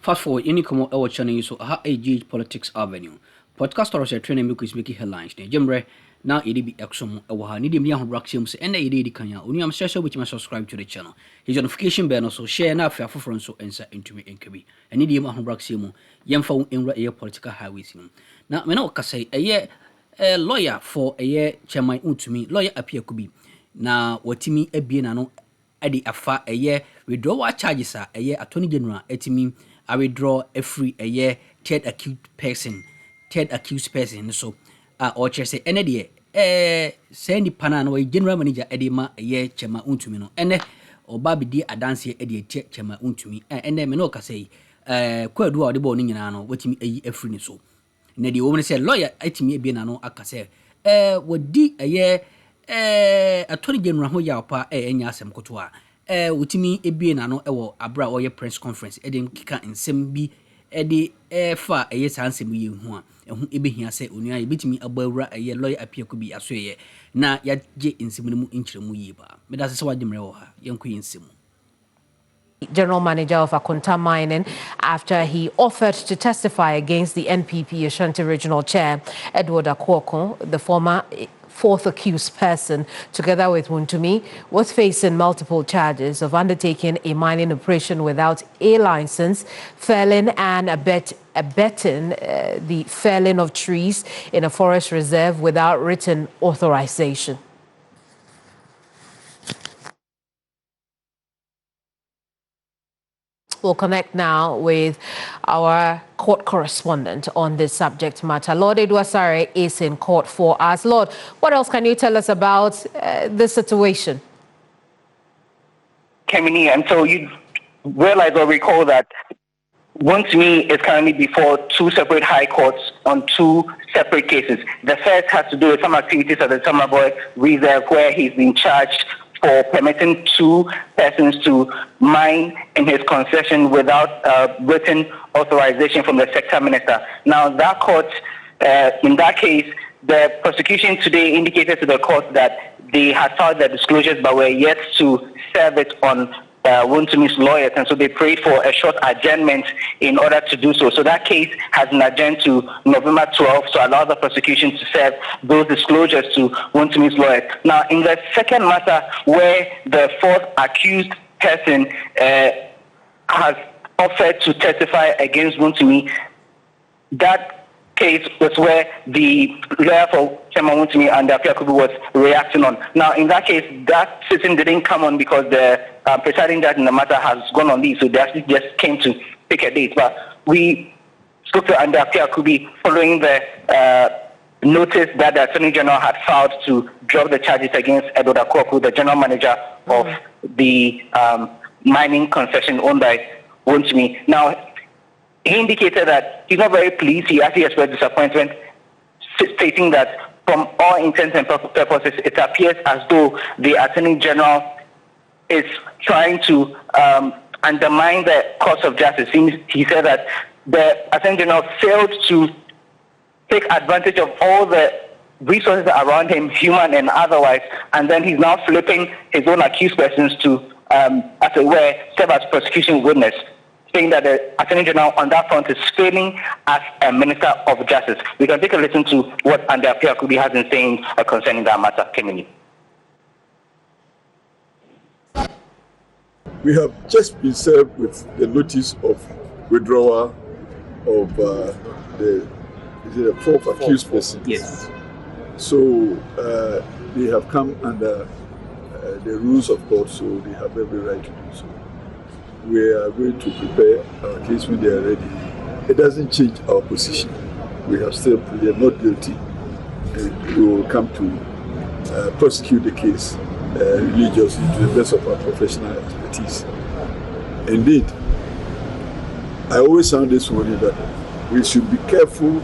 Fast forward, any come our channel so aha AG Politics Avenue. Podcast or training me is making headlines. Jembre now it be exom or need me on Braxium and a kanya. Only I'm special which must subscribe to the channel. His notification bell also share now for front so answer into me in Kubi. And need him on Braxium, young phone in air political highways. Now, me no say a year lawyer for a year chairman Wontumi, lawyer Appiah Kubi. Now, what me a being ano Adi afa a year withdraw charges a year Attorney General etimi. I withdraw every a year third accused person so or just say any day send the panano general manager edema a year chema Wontumi no ene or baby di adanse edi chema Wontumi and then me say kwadu a de bo ni nyina no watimi ayi afri ni so na de wo say lawyer etimi bi na no aka say wodi a year attorney general ho ya pa enya asem koto a wotimi ebie na no ewo abra oye press conference edem kika nsem bi edi fa eye sansem ye hu a ehu ebehia se onua ebetimi abawura eye lawyer Appiah Kubi asoye na ya je nsem mu nkyeremu yi ba meda se wadimre wo ha yenko nsem. General Manager of Akroma Mining, after he offered to testify against the NPP Ashanti Regional Chair Edward Akuffo, the former fourth accused person, together with Wontumi, was facing multiple charges of undertaking a mining operation without a license, felling and abetting the felling of trees in a forest reserve without written authorization. We'll connect now with our court correspondent on this subject matter. Lord Edwasare is in court for us. Lord, what else can you tell us about this situation? Kemini, and so you realize or recall that Wontumi is currently before two separate high courts on two separate cases. The first has to do with some activities at the Summerboy Reserve where he's been charged for permitting two persons to mine in his concession without written authorization from the sector minister. Now, that court, in that case, the prosecution today indicated to the court that they had filed their disclosures but were yet to serve it on Wontumi's lawyers, and so they prayed for a short adjournment in order to do so. So that case has been adjourned to November 12th to allow the prosecution to serve those disclosures to Wontumi's lawyers. Now, in the second matter, where the fourth accused person has offered to testify against Wontumi, that case was where the lawyer for Chairman Wontumi and Appiah Kubi was reacting on. Now, in that case, that sitting didn't come on because the presiding judge in the matter has gone on leave, so they actually just came to pick a date. But we spoke to Appiah Kubi following the notice that the Attorney General had filed to drop the charges against Edward Akuffo, the general manager of the mining concession owned by Wontumi. Now, he indicated that he's not very pleased. He actually expressed disappointment, stating that from all intents and purposes, it appears as though the Attorney General is trying to undermine the course of justice. He said that the Attorney General failed to take advantage of all the resources around him, human and otherwise, and then he's now flipping his own accused persons to, as it were, serve as prosecution witness, saying that the Attorney General on that front is failing as a Minister of Justice. We can take a listen to what Appiah Kubi has been saying concerning that matter. Kemini. We have just been served with the notice of withdrawal of the fourth accused person. Yes. So they have come under the rules of court, so they have every right to do so. We are going to prepare our case when they are ready. It doesn't change our position. We are not guilty. We will come to prosecute the case religiously to the best of our professional expertise. Indeed, I always sound this morning that we should be careful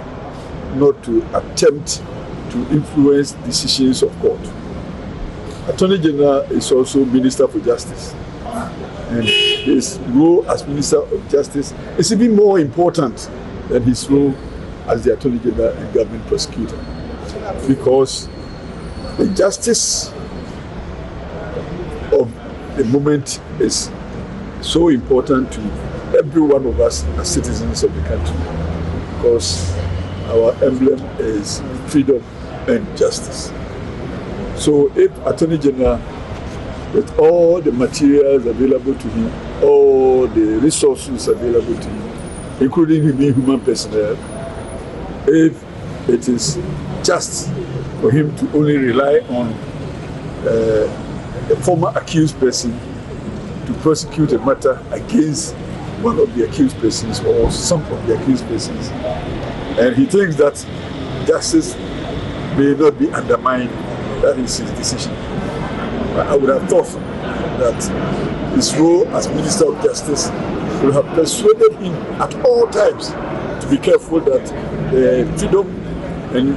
not to attempt to influence decisions of court. Attorney General is also Minister for Justice. And his role as Minister of Justice is even more important than his role as the Attorney General and Government Prosecutor. Because the justice of the moment is so important to every one of us as citizens of the country, because our emblem is freedom and justice. So if Attorney General, with all the materials available to him, all the resources available to him, including human personnel, if it is just for him to only rely on a former accused person to prosecute a matter against one of the accused persons or some of the accused persons, and he thinks that justice may not be undermined, that is his decision. I would have thought that his role as Minister of Justice would have persuaded him at all times to be careful that the freedom and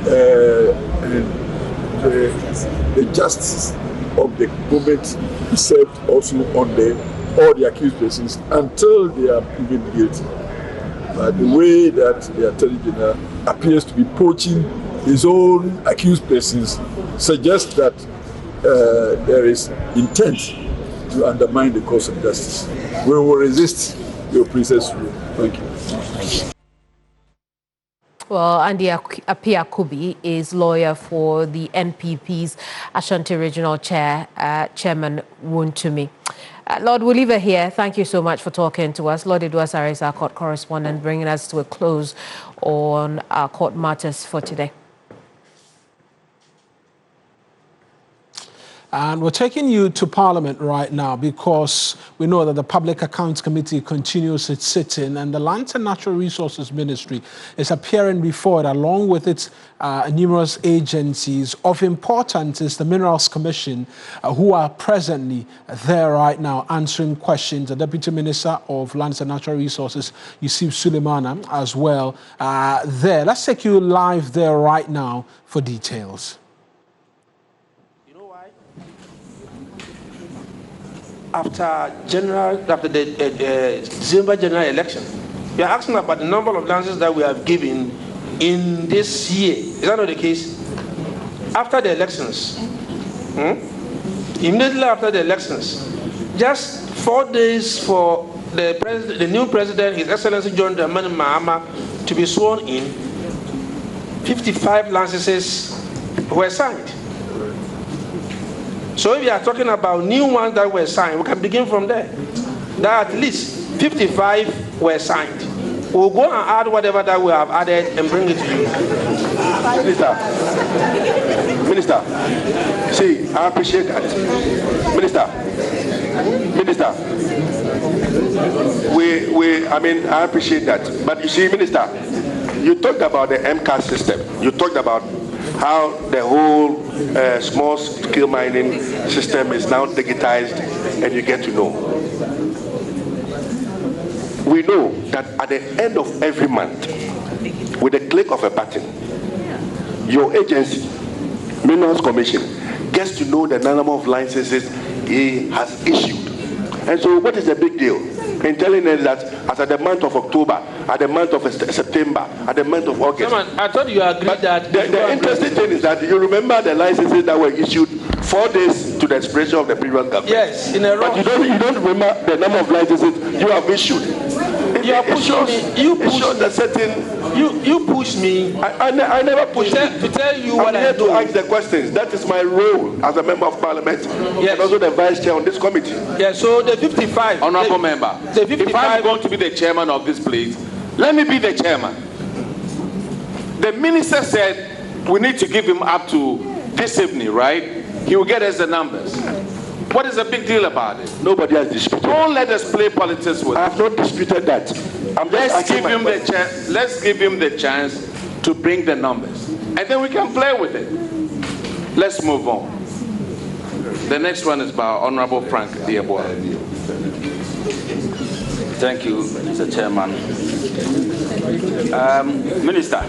the justice of the government is served also on all the accused persons until they are proven guilty. But the way that the Attorney General appears to be poaching his own accused persons suggests that there is intent to undermine the cause of justice. We will resist your princess rule. Thank you. Well, Appiah Kubi is lawyer for the NPP's Ashanti Regional Chairman Wontumi. Lord, we'll leave it here. Thank you so much for talking to us. Lord Edwasare is our court correspondent, bringing us to a close on our court matters for today. And we're taking you to Parliament right now because we know that the Public Accounts Committee continues its sitting, and the Lands and Natural Resources Ministry is appearing before it along with its numerous agencies. Of importance is the Minerals Commission, who are presently there right now answering questions. The Deputy Minister of Lands and Natural Resources, Yusuf Suleimana, as well there. Let's take you live there right now for details. After the December general election, we are asking about the number of lances that we have given in this year. Is that not the case? After the elections, immediately after the elections, just 4 days for the new president, His Excellency John Dramani Mahama, to be sworn in, 55 lances were signed. So if we are talking about new ones that were signed, we can begin from there. That at least 55 were signed. We'll go and add whatever that we have added and bring it to you. Minister, see, I appreciate that. Minister, I appreciate that. But you see, Minister, you talked about the MCAS system. You talked about how the whole small-scale mining system is now digitized, and you get to know. We know that at the end of every month, with a click of a button, your agency, Minerals Commission, gets to know the number of licenses he has issued. And so what is the big deal in telling us that as at the month of October, at the month of September, at the month of August? Chairman, I thought you agreed that... The interesting thing is that you remember the licenses that were issued 4 days to the expiration of the previous government. Yes, in a row. But you don't remember the number of licenses you have issued. You are pushing me. You push me. I never pushed you. To tell you what I'm here to ask the questions. That is my role as a member of parliament, and also the vice chair on this committee. Yeah, so the 55. Honorable member, the 55, if I'm going to be the chairman of this place, let me be the chairman. The minister said we need to give him up to this evening, right? He will get us the numbers. What is the big deal about it? Nobody has disputed. Don't let us play politics with it. I have not disputed that. Let's give him the chance to bring the numbers, and then we can play with it. Let's move on. The next one is by Honorable Frank Dieboa. Thank you, Mr. Chairman. Minister.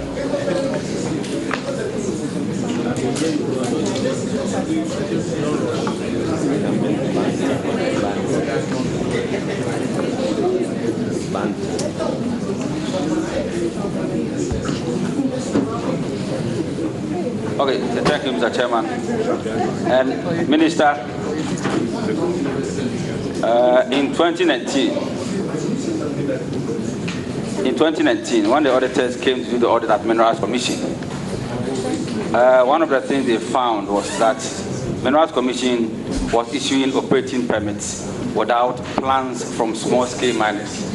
Okay, thank you, Mr. Chairman. And Minister, in 2019, in 2019, when the auditors came to do the audit at Minerals Commission, one of the things they found was that Minerals Commission was issuing operating permits without plans from small-scale miners.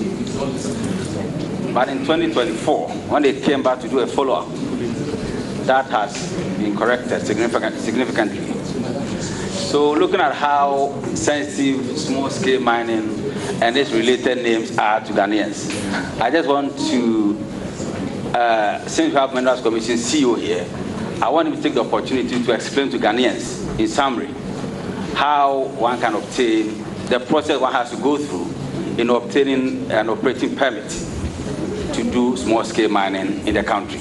But in 2024, when they came back to do a follow-up, that has been corrected significantly. So looking at how sensitive small-scale mining and its related names are to Ghanaians, I just want to, since we have Minerals Commission CEO here, I want him to take the opportunity to explain to Ghanaians, in summary, how one can obtain the process one has to go through in obtaining an operating permit to do small-scale mining in the country.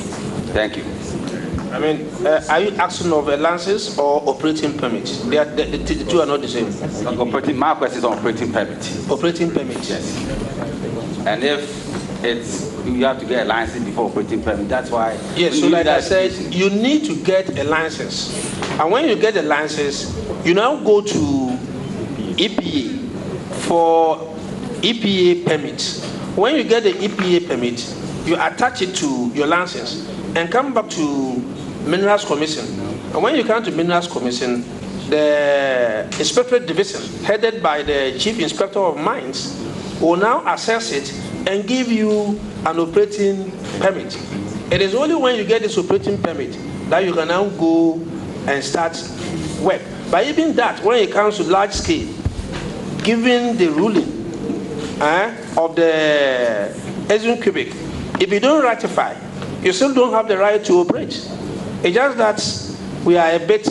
Thank you. I mean, are you asking of a license or operating permit? The two are not the same. My question is on operating permit. Operating permit? Yes. And if you have to get a license before operating permit, that's why. Yes, so like I said, you need to get a license. And when you get a license, you now go to EPA for EPA permit. When you get the EPA permit, you attach it to your license and come back to Minerals Commission. And when you come to Minerals Commission, the Inspectorate Division, headed by the Chief Inspector of Mines, will now assess it and give you an operating permit. It is only when you get this operating permit that you can now go and start work. But even that, when it comes to large scale, given the ruling of the Ďisǎppointměnť, if you don't ratify, you still don't have the right to operate. It's just that we are a bit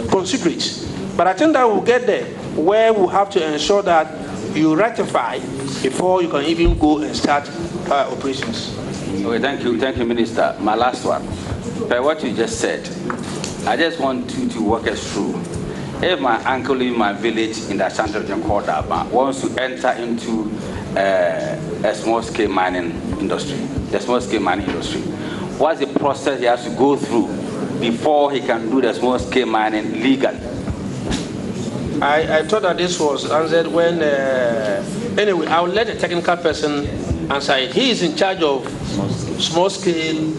considerate. But I think that we'll get there where we'll have to ensure that you ratify before you can even go and start operations. Okay, thank you, Minister. My last one. By what you just said, I just want you to walk us through. If my uncle in my village in the Ashanti region called Abba wants to enter into a small-scale mining industry, what's the process he has to go through before he can do the small-scale mining legally? I thought that this was answered when, anyway, I will let the technical person answer it. He is in charge of small-scale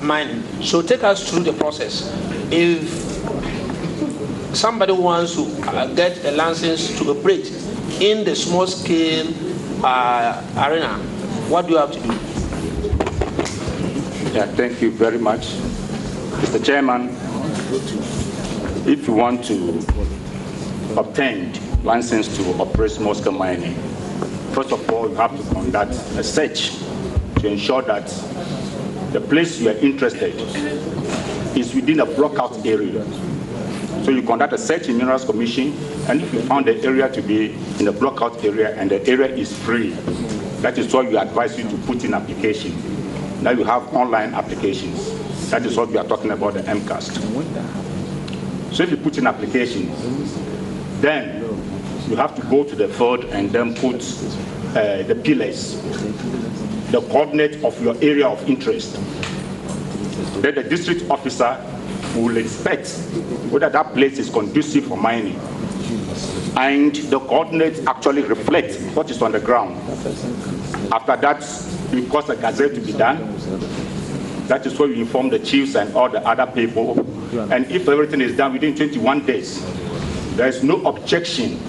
mining. So take us through the process. If somebody wants to get a license to operate in the small-scale arena, what do you have to do? Yeah, thank you very much. Mr. Chairman, if you want to obtain license to operate small-scale mining, first of all, you have to conduct a search to ensure that the place you are interested is within a block-out area. So you conduct a search in Minerals Commission, and if you found the area to be in a block-out area and the area is free, that is what we advise you to put in application. Now you have online applications. That is what we are talking about, the MCAST. So if you put in application, then you have to go to the field and then put the pillars, the coordinate of your area of interest. Then the district officer will inspect whether that place is conducive for mining. And the coordinates actually reflect what is on the ground. After that, you cause a gazette to be done. That is where you inform the chiefs and all the other people. And if everything is done within 21 days, there is no objection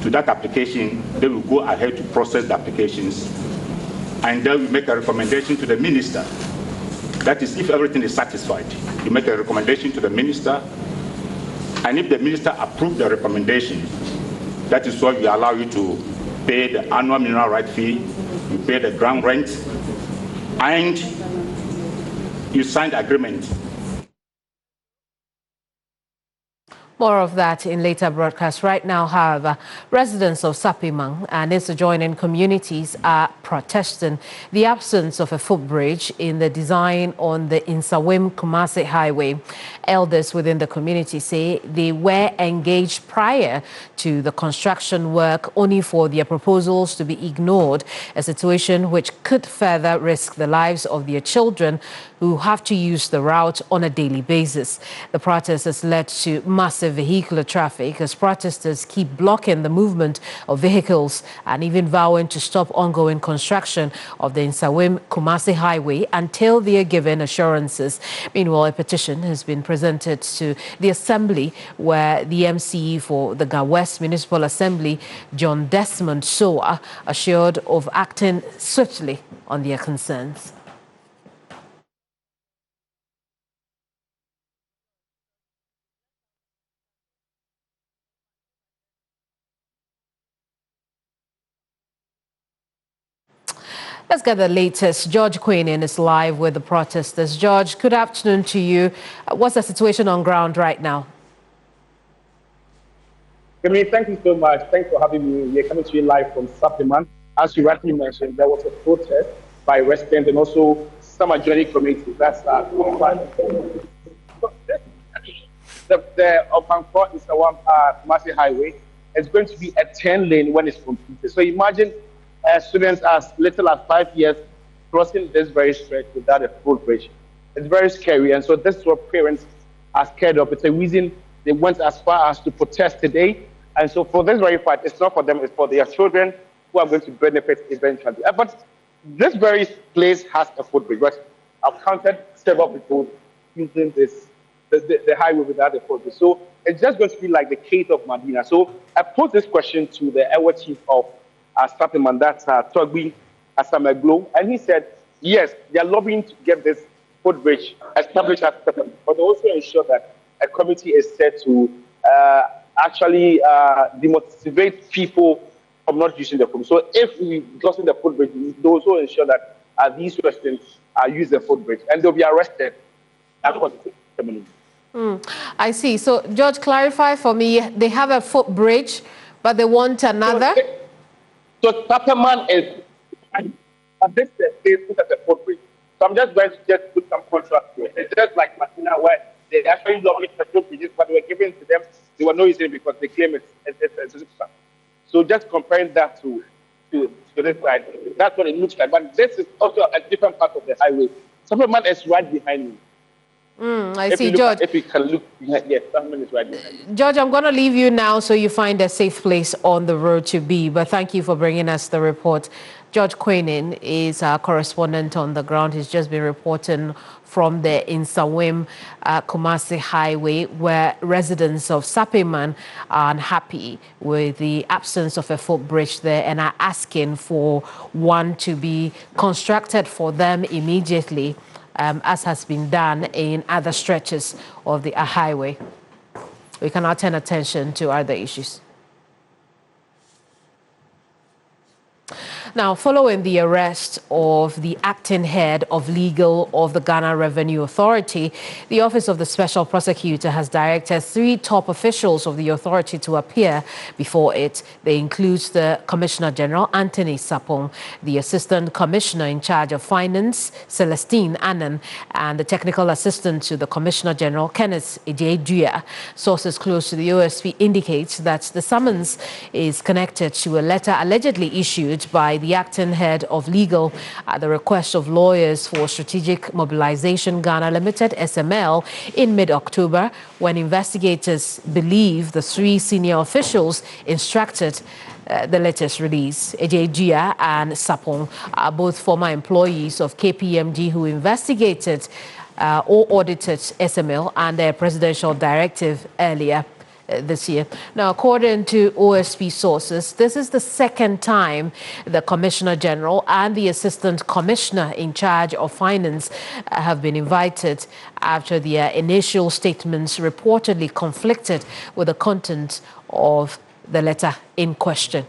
to that application, they will go ahead to process the applications. And then we make a recommendation to the minister. That is, if everything is satisfied, you make a recommendation to the minister. And if the minister approves the recommendation, that is why we allow you to pay the annual mineral right fee, you pay the ground rent, and you sign the agreement. More of that in later broadcasts. Right now, however, residents of Sapeiman and its adjoining communities are protesting the absence of a footbridge in the design on the Nsawam-Kumasi highway. Elders within the community say they were engaged prior to the construction work only for their proposals to be ignored, a situation which could further risk the lives of their children who have to use the route on a daily basis. The protest has led to massive massive vehicular traffic as protesters keep blocking the movement of vehicles and even vowing to stop ongoing construction of the Nsawam-Kumasi highway until they are given assurances. Meanwhile, a petition has been presented to the Assembly where the MC for the Ga West Municipal Assembly, John Desmond Soa, assured of acting swiftly on their concerns. Let's get the latest. George Queenan is live with the protesters. George, good afternoon to you. What's the situation on ground right now? Camille, thank you so much. Thanks for having me. We're coming to you live from Sapeiman. As you rightly mentioned, there was a protest by residents and also some adjoining communities. That's the Akuffo Nsawam-Kumasi highway is going to be a 10-lane when it's completed. So imagine students as little as 5 years crossing this very stretch without a footbridge. It's very scary, and so this is what parents are scared of. It's a reason they went as far as to protest today. And so for this very fact, it's not for them, it's for their children who are going to benefit eventually. But this very place has a footbridge. But I've counted several people using the highway without a footbridge. So it's just going to be like the case of Medina. So I posed this question to the Ewa chief of Sapeiman, that's Togbi Asameglo, and he said, yes, they are lobbying to get this footbridge established at Sapeiman, but also ensure that a committee is set to actually demotivate people from not using the footbridge. So if we closing the footbridge, we also ensure that these residents use the footbridge and they'll be arrested. That's what I see. So, George, clarify for me, they have a footbridge, but they want another? So Sapeiman is, this they put as a footbridge. So I'm just going to put some contrast to it. It's just like Medina, where they actually lobbied for footbridges, but they were given to them. They were not using it because they claim it's so just comparing that to this side, that's what it looks like. But this is also a different part of the highway. Sapeiman is right behind me. I see, George. If you can look behind, yes, Sapeiman is right behind me. George, I'm going to leave you now so you find a safe place on the road to be. But thank you for bringing us the report. George Queenan is our correspondent on the ground. He's just been reporting from the Nsawam-Kumasi highway, where residents of Sapeiman are unhappy with the absence of a footbridge there and are asking for one to be constructed for them immediately, as has been done in other stretches of the highway. We can now turn attention to other issues. Now, following the arrest of the acting head of legal of the Ghana Revenue Authority, the Office of the Special Prosecutor has directed 3 top officials of the authority to appear before it. They include the Commissioner General, Anthony Sapong, the Assistant Commissioner in charge of Finance, Celestine Annan, and the Technical Assistant to the Commissioner General, Kenneth Ejieduya. Sources close to the OSP indicate that the summons is connected to a letter allegedly issued by the acting head of legal at the request of Lawyers for Strategic Mobilization Ghana Limited, SML, in mid-October, when investigators believe the 3 senior officials instructed the latest release. Ejieduya and Sapong are both former employees of KPMG who investigated or audited SML and their presidential directive earlier this year. Now, according to OSP sources, this is the second time the Commissioner General and the Assistant Commissioner in charge of Finance have been invited after their initial statements reportedly conflicted with the content of the letter in question.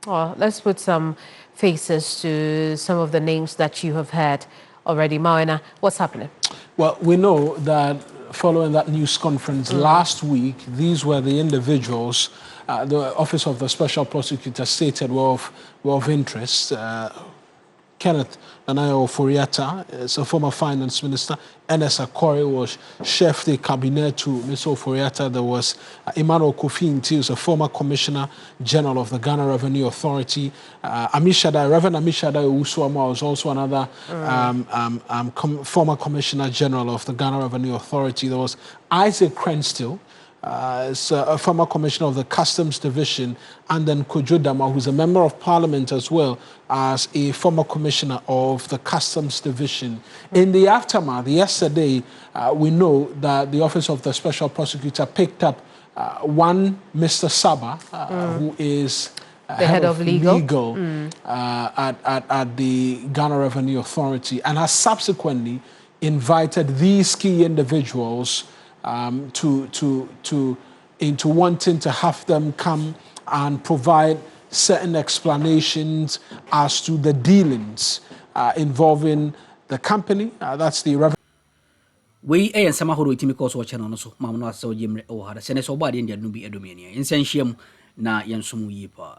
Well, let's put some faces to some of the names that you have heard already. Mawena, what's happening? Well, we know that following that news conference last week, these were the individuals the Office of the Special Prosecutor stated were of interest. Kenneth Nanayo Ofori-Atta is a former finance minister. Ernest Akori was chef de cabinet to Mr. Ofori-Atta. There was Emmanuel Kofi, who is a former commissioner general of the Ghana Revenue Authority. Reverend Amishadai Usuama was also another former commissioner general of the Ghana Revenue Authority. There was Isaac Crenstill, is a former commissioner of the Customs Division, and then Kojo Dama, who's a member of parliament as well as a former commissioner of the Customs Division. In the aftermath, yesterday, we know that the Office of the Special Prosecutor picked up one Mr. Saba, who is the head of legal at the Ghana Revenue Authority, and has subsequently invited these key individuals into wanting to have them come and provide certain explanations as to the dealings involving the company. That's the revenue. We and some who itimi cause watch on so mamma so jimre or had a senator body in the nubi edomania. In sensium na yansumu yipa.